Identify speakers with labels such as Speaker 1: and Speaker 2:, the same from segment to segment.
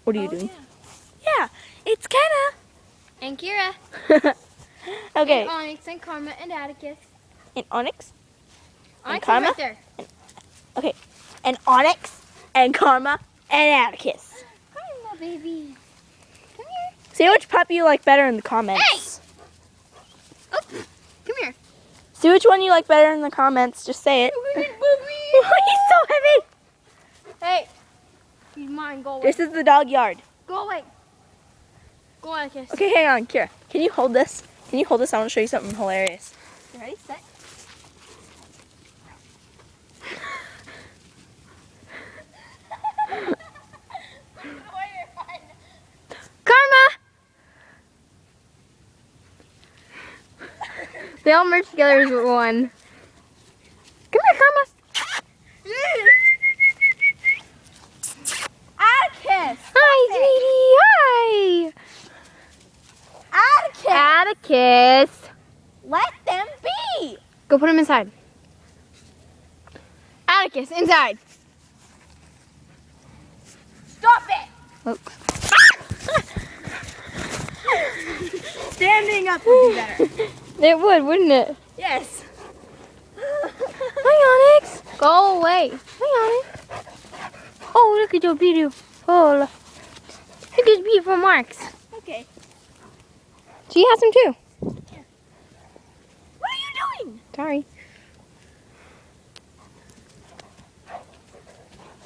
Speaker 1: What are you doing? Yeah, it's Kenna.
Speaker 2: And Kira.
Speaker 1: Okay.
Speaker 2: And Onyx and Karma and Atticus.
Speaker 1: And Onyx.
Speaker 2: Onyx is
Speaker 1: Karma?
Speaker 2: right there.
Speaker 1: Okay. And Onyx and Karma and Atticus.
Speaker 2: Karma, baby. Come here.
Speaker 1: See which puppy you like better in the comments.
Speaker 2: Oh, come here.
Speaker 1: See which one you like better in the comments. Just say it. He's so heavy.
Speaker 2: Hey. He's mine. Go away.
Speaker 1: This is the dog yard.
Speaker 2: Go away. Go, Atticus.
Speaker 1: Okay, hang on, Kira. Can you hold this? Can you hold this? I want to show you something hilarious.
Speaker 2: You ready? Set. Karma! They all merge together as one. Come here, Karma.
Speaker 1: Atticus!
Speaker 2: Hi, sweetie. Hi.
Speaker 1: Atticus!
Speaker 2: Atticus.
Speaker 1: Let them be!
Speaker 2: Go put him inside. Atticus, inside.
Speaker 1: Stop it!
Speaker 2: Oh.
Speaker 1: Standing up would be better.
Speaker 2: It would, wouldn't it?
Speaker 1: Yes.
Speaker 2: Hi, Onyx. Go away. Hi, Onyx. Oh, look at your beauty. Oh, look at his beautiful marks.
Speaker 1: Okay.
Speaker 2: She has them too.
Speaker 1: What are you doing?
Speaker 2: Sorry.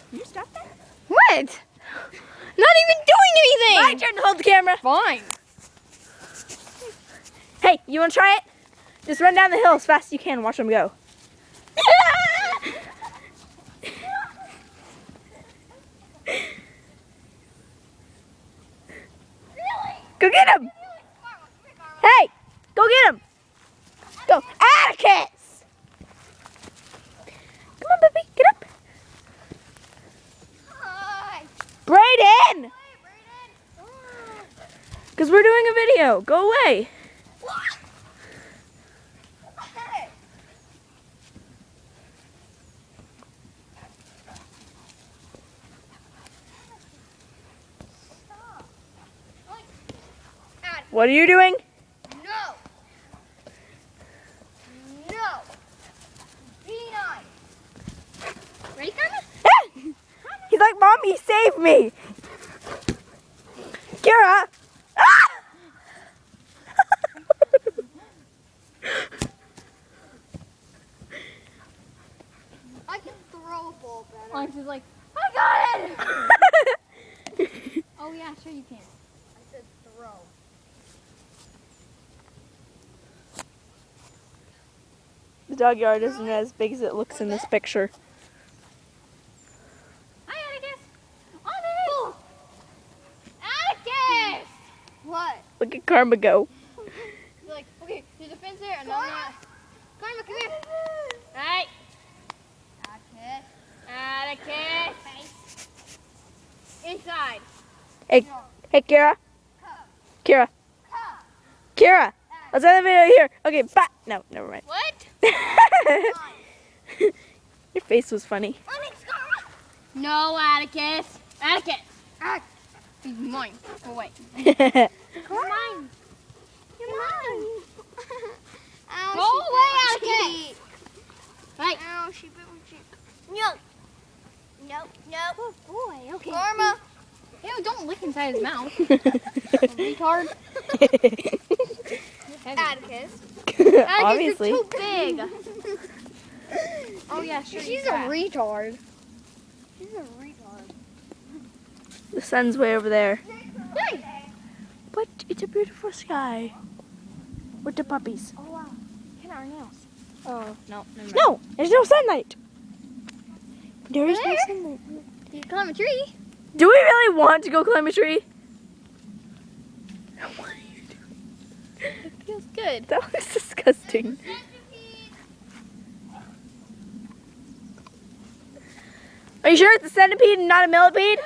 Speaker 1: Can you stop that?
Speaker 2: What? Not even doing
Speaker 1: My
Speaker 2: anything.
Speaker 1: turn to hold the camera.
Speaker 2: Fine.
Speaker 1: Hey, you want to try it? Just run down the hill as fast as you can. Watch them go. Go get him! Hey, go get him! Go, Atticus! Come on, baby, get up. Brayden! Because we're doing a video. Go away. What are you doing?
Speaker 2: No. No. Be nice. Ready, Karma?
Speaker 1: He's like, Mommy, save me. Kira. Ah!
Speaker 2: I can throw a ball better. Onyx is like, I got it! Oh yeah, sure you can. I said throw.
Speaker 1: The dog yard isn't as big as it looks in this picture.
Speaker 2: Hi, Atticus. Onyx! Atticus! What?
Speaker 1: Look at Karma go.
Speaker 2: He's like, okay, there's a fence there, and I'm not. Karma, come here. Right. Atticus. Atticus. Inside.
Speaker 1: Hey, hey, Kira. Kira. Kira. Let's end the video here. Okay, bye. No, never mind.
Speaker 2: What?
Speaker 1: Your face was funny.
Speaker 2: No, Atticus. Atticus. He's mine. Go away. You're mine. You're mine. Go away, Atticus. Right.
Speaker 3: Ow, she bit my cheek.
Speaker 2: No.
Speaker 3: No, no.
Speaker 2: Oh boy. Okay.
Speaker 3: Karma.
Speaker 2: Ew, don't lick inside his mouth. Retard.
Speaker 3: Atticus.
Speaker 1: Obviously.
Speaker 2: You're too big. Oh yeah, sure. She's a retard. She's a retard.
Speaker 1: The sun's way over there.
Speaker 2: Hey.
Speaker 1: But it's a beautiful sky. With the puppies.
Speaker 2: Oh wow. Look at our nails. Oh no, never mind.
Speaker 1: No, there's no sunlight. There is no
Speaker 2: There?
Speaker 1: sunlight.
Speaker 2: You climb a tree.
Speaker 1: Do we really want to go climb a tree? What are you doing?
Speaker 2: It feels good.
Speaker 1: That looks disgusting. Are you sure it's a centipede and not a millipede?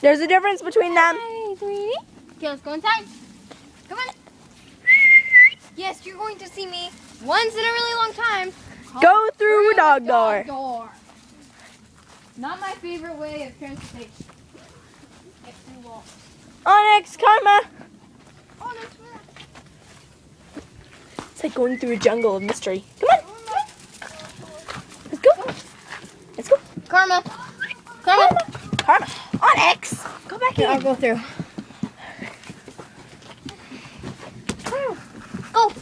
Speaker 1: There's a difference between them.
Speaker 2: Hi, sweetie. Okay, let's go inside. Come on. Yes, you're going to see me once in a really long time.
Speaker 1: Go through a dog door.
Speaker 2: Not my favorite way of transportation. Get through walls.
Speaker 1: Onyx, Karma.
Speaker 3: Oh, that's where.
Speaker 1: It's like going through a jungle of mystery. Come on. Let's go. Let's go.
Speaker 2: Karma. Karma.
Speaker 1: Karma. Onyx. Go back
Speaker 2: Here, I'll
Speaker 1: in.
Speaker 2: go through.
Speaker 3: Go.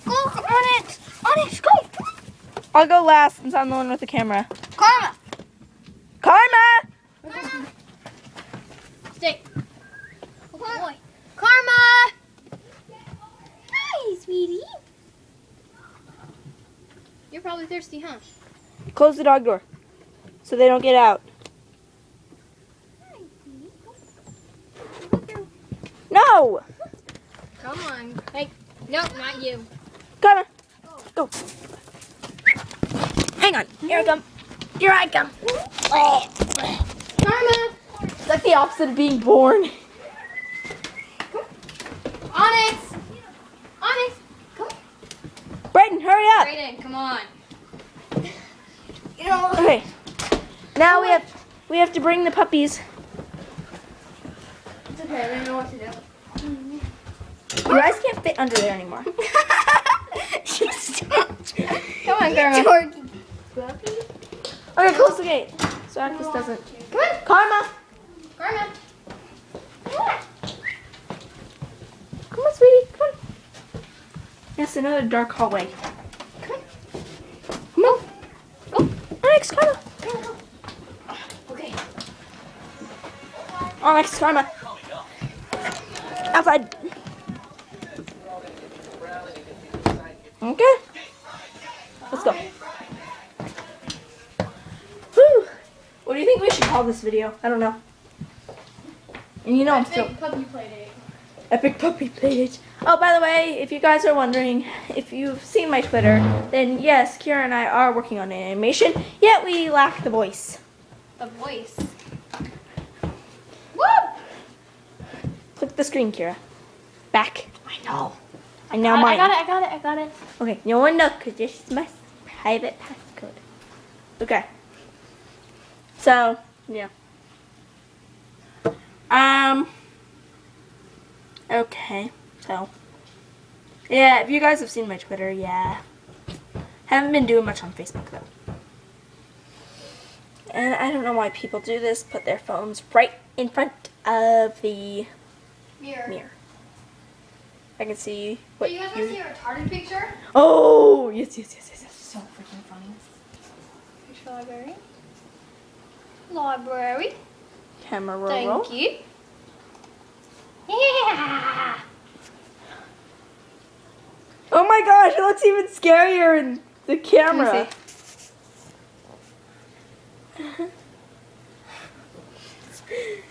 Speaker 3: Go on it. Onyx, go.
Speaker 1: I'll go last since I'm the one with the camera.
Speaker 3: Karma.
Speaker 1: Karma.
Speaker 2: Stay.
Speaker 3: Oh, boy.
Speaker 2: Karma.
Speaker 3: Hi, sweetie.
Speaker 2: You're probably thirsty, huh?
Speaker 1: Close the dog door so they don't get out.
Speaker 3: Hi, sweetie.
Speaker 1: No.
Speaker 2: Come on. Hey. Nope, not you.
Speaker 1: Karma. Go. Hang on. Here I come. Here I come.
Speaker 2: Karma.
Speaker 1: It's like the opposite of being born.
Speaker 2: Onyx. Onyx. Come.
Speaker 1: Brayden, hurry up.
Speaker 2: Brayden, come on.
Speaker 3: You know.
Speaker 1: Okay. Now we have to bring the puppies.
Speaker 2: It's okay. I don't know what to do.
Speaker 1: You guys can't fit under there anymore.
Speaker 2: Come on, Karma.
Speaker 1: Okay, close the gate so Arcus doesn't.
Speaker 2: Come on.
Speaker 1: Karma.
Speaker 2: Karma.
Speaker 1: Come on, sweetie. Come on. Yes, another dark hallway.
Speaker 2: Come on.
Speaker 1: Come on.
Speaker 2: Go.
Speaker 1: Onyx, Karma.
Speaker 2: Okay.
Speaker 1: Onyx, Karma. Outside. Okay. Let's go. Whew. What do you think we should call this video? I don't know. And you know I'm still
Speaker 2: Puppy play date.
Speaker 1: epic puppy plate. Oh, by the way, if you guys are wondering, if you've seen my Twitter, then yes, Kira and I are working on an animation, yet we lack the voice.
Speaker 2: The voice.
Speaker 3: Woo!
Speaker 1: Click the screen, Kira. Back.
Speaker 2: I know.
Speaker 1: And now
Speaker 2: I
Speaker 1: mine.
Speaker 2: got it. I got it.
Speaker 1: Okay, no one knows because this is my private passcode. Okay. So, yeah. Okay, so. Yeah, if you guys have seen my Twitter, yeah. Haven't been doing much on Facebook, though. And I don't know why people do this, put their phones right in front of the
Speaker 2: Mirror.
Speaker 1: mirror. I can see
Speaker 2: Hey,
Speaker 1: what
Speaker 2: you guys want to see a retarded picture?
Speaker 1: Oh, yes.
Speaker 2: So freaking funny. Picture library. Library.
Speaker 1: Camera roll.
Speaker 2: Thank you. Yeah.
Speaker 1: Oh my gosh, it looks even scarier in the camera.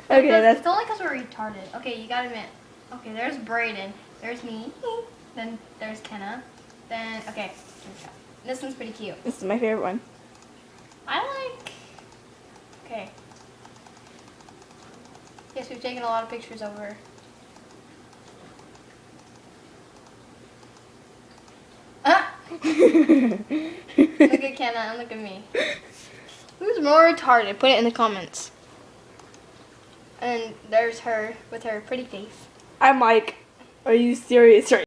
Speaker 2: Let
Speaker 1: Okay, that's
Speaker 2: It's only because we're retarded. Okay, you gotta admit. Okay, there's Brayden. There's me. Then there's Kenna. Then, okay. This one's pretty cute.
Speaker 1: this is my favorite one.
Speaker 2: I like. Okay. Yes, we've taken a lot of pictures of her. Ah! Look at Kenna and look at me. Who's more retarded? Put it in the comments. And there's her with her pretty face.
Speaker 1: I'm like, are you serious right